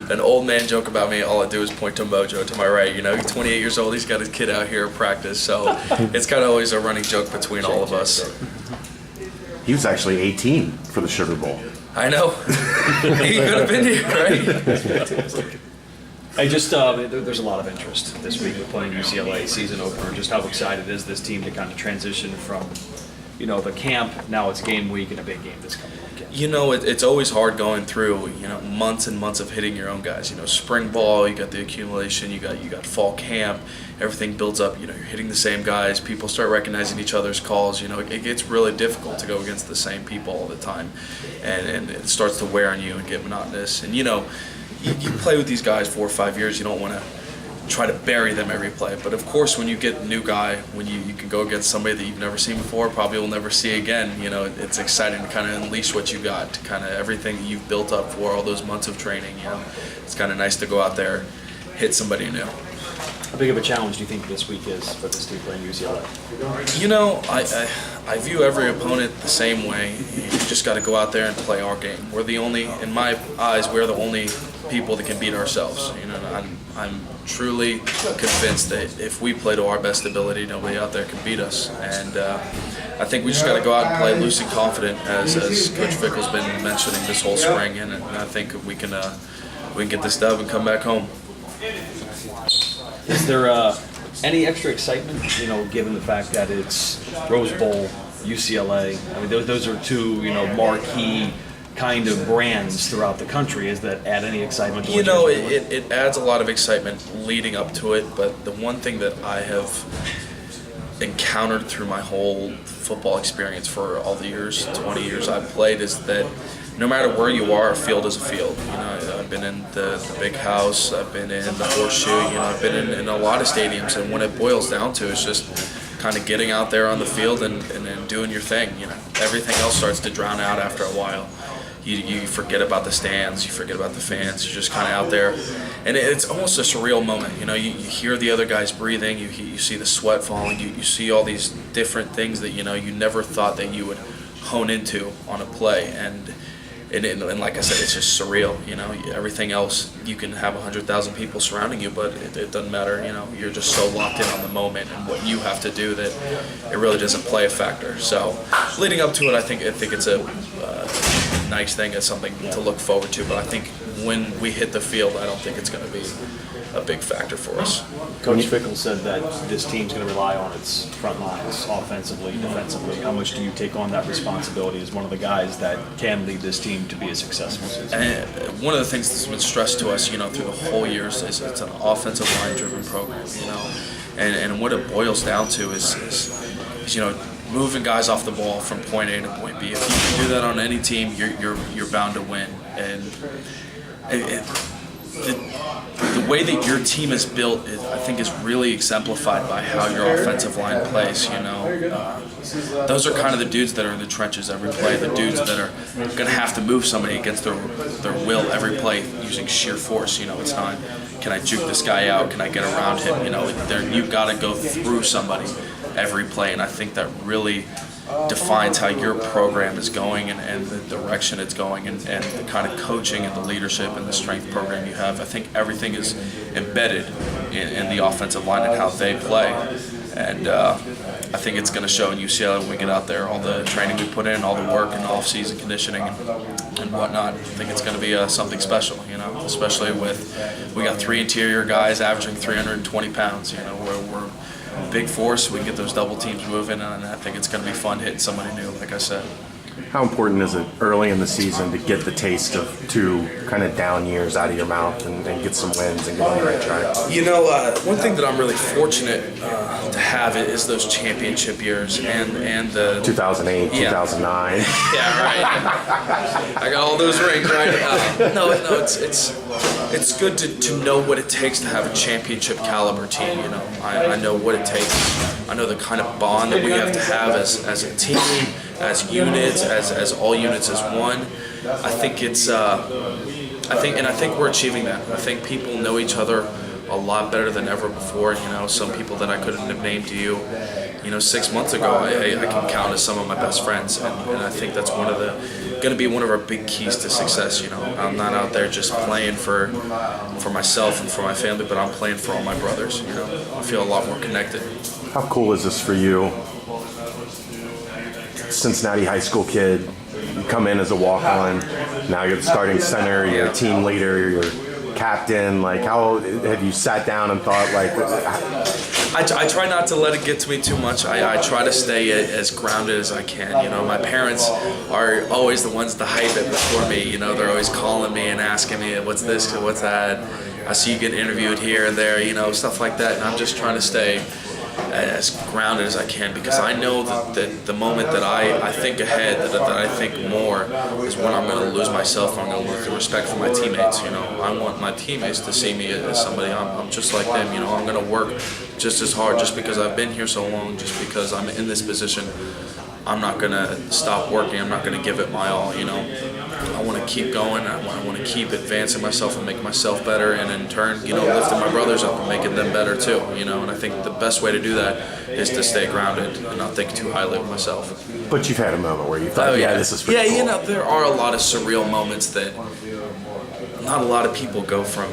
an old man joke about me. All I do is point to Mojo to my right. He's 28 years old. He's got his kid out here at practice, so it's kind of always a running joke between all of us. He was actually 18 for the Sugar Bowl. I know. He could have been here, right? There's a lot of interest this week with playing UCLA season opener. Just how excited is this team to kind of transition from, the camp, now it's game week and a big game this coming weekend? It's always hard going through, months and months of hitting your own guys. Spring ball, you got the accumulation, you got fall camp, everything builds up, you're hitting the same guys, people start recognizing each other's calls, it gets really difficult to go against the same people all the time. And it starts to wear on you and get monotonous. And, you play with these guys 4 or 5 years, you don't want to try to bury them every play. But of course, when you get a new guy, when you can go against somebody that you've never seen before, probably will never see again, it's exciting to kind of unleash what you got, to kind of everything you've built up for all those months of training. It's kind of nice to go out there, hit somebody new. How big of a challenge do you think this week is for this team playing UCLA? I view every opponent the same way. You just got to go out there and play our game. We're the only, in my eyes, we're the only people that can beat ourselves. I'm truly convinced that if we play to our best ability, nobody out there can beat us. And I think we just got to go out and play loose and confident, as Coach Fickle's been mentioning this whole spring. And I think we can get this dub and come back home. Is there any extra excitement, given the fact that it's Rose Bowl, UCLA? I mean, those are two, marquee kind of brands throughout the country. Is that add any excitement to what it adds a lot of excitement leading up to it, but the one thing that I have encountered through my whole football experience for all the years, 20 years I've played, is that no matter where you are, a field is a field. I've been in the big house, I've been in the horseshoe, I've been in a lot of stadiums, and when it boils down to it, it's just kind of getting out there on the field and doing your thing. Everything else starts to drown out after a while. You forget about the stands, you forget about the fans, you're just kind of out there. And it's almost a surreal moment. You hear the other guys breathing, you see the sweat falling, you see all these different things that you never thought that you would hone into on a play. And like I said, it's just surreal. Everything else, you can have 100,000 people surrounding you, but it doesn't matter. You're just so locked in on the moment and what you have to do that it really doesn't play a factor. So leading up to it, I think it's a nice thing. It's something to look forward to. But I think when we hit the field, I don't think it's going to be a big factor for us. Coach Fickle said that this team's going to rely on its front lines, offensively, defensively. How much do you take on that responsibility as one of the guys that can lead this team to be a successful season? And one of the things that's been stressed to us, through the whole years is it's an offensive line-driven program, and what it boils down to is moving guys off the ball from point A to point B. If you can do that on any team, you're bound to win. And the way that your team is built, I think, is really exemplified by how your offensive line plays. Those are kind of the dudes that are in the trenches every play, the dudes that are going to have to move somebody against their will every play using sheer force. It's not, can I juke this guy out? Can I get around him? You've got to go through somebody every play, and I think that really defines how your program is going and the direction it's going and the kind of coaching and the leadership and the strength program you have. I think everything is embedded in the offensive line and how they play. And I think it's going to show in UCLA when we get out there, all the training we put in, all the work and off-season conditioning and whatnot. I think it's going to be something special, especially with, we got 3 interior guys averaging 320 pounds, we're big force. We can get those double teams moving, and I think it's going to be fun hitting somebody new, like I said. How important is it early in the season to get the taste of 2 kind of down years out of your mouth and get some wins and get on the right track? One thing that I'm really fortunate to have is those championship years and the 2008, 2009. Yeah, right. I got all those rings, right? No, it's good to know what it takes to have a championship caliber team. I know what it takes. I know the kind of bond that we have to have as a team, as units, as all units as one. I think I think we're achieving that. I think people know each other a lot better than ever before. Some people that I couldn't have named to you, 6 months ago, I can count as some of my best friends, and I think that's going to be one of our big keys to success. I'm not out there just playing for myself and for my family, but I'm playing for all my brothers. I feel a lot more connected. How cool is this for you? Cincinnati high school kid, you come in as a walk-on, now you're the starting center, you're a team leader, you're captain. Like, how have you sat down and thought, like, I try not to let it get to me too much. I try to stay as grounded as I can. My parents are always the ones to hype it before me. They're always calling me and asking me, what's this, what's that. I see you get interviewed here and there, stuff like that. And I'm just trying to stay as grounded as I can, because I know that the moment that I think ahead, that I think more, is when I'm going to lose myself. I'm going to lose the respect for my teammates. I want my teammates to see me as somebody. I'm just like them. I'm going to work just as hard, just because I've been here so long, just because I'm in this position. I'm not going to stop working. I'm not going to give it my all. I want to keep going. I want to keep advancing myself and make myself better, and in turn, lifting my brothers up and making them better too. And I think the best way to do that is to stay grounded and not think too highly of myself. But you've had a moment where you thought, this is pretty cool. There are a lot of surreal moments that not a lot of people go from,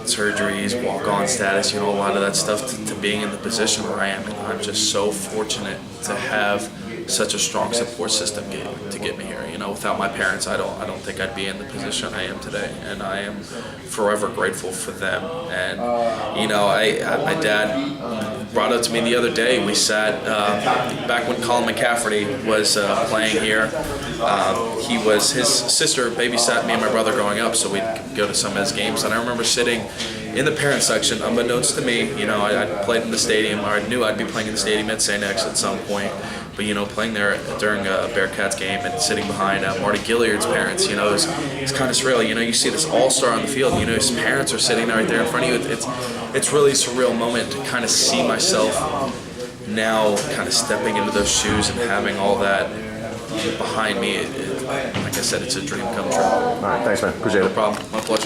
surgeries, walk-on status, a lot of that stuff to being in the position where I am. And I'm just so fortunate to have such a strong support system to get me here. Without my parents, I don't think I'd be in the position I am today, and I am forever grateful for them. And my dad brought up to me the other day. We sat back when Colin McCafferty was playing here. His sister babysat me and my brother growing up, so we'd go to some of his games. And I remember sitting in the parent section, unbeknownst to me, I played in the stadium, or I knew I'd be playing in the stadium at St. X at some point. But playing there during a Bearcats game and sitting behind Marty Gilliard's parents, it's kind of surreal. You see this all-star on the field. His parents are sitting right there in front of you. It's really a surreal moment to kind of see myself now, kind of stepping into those shoes and having all that behind me. Like I said, it's a dream come true. All right, thanks, man. Appreciate it. No problem. My pleasure.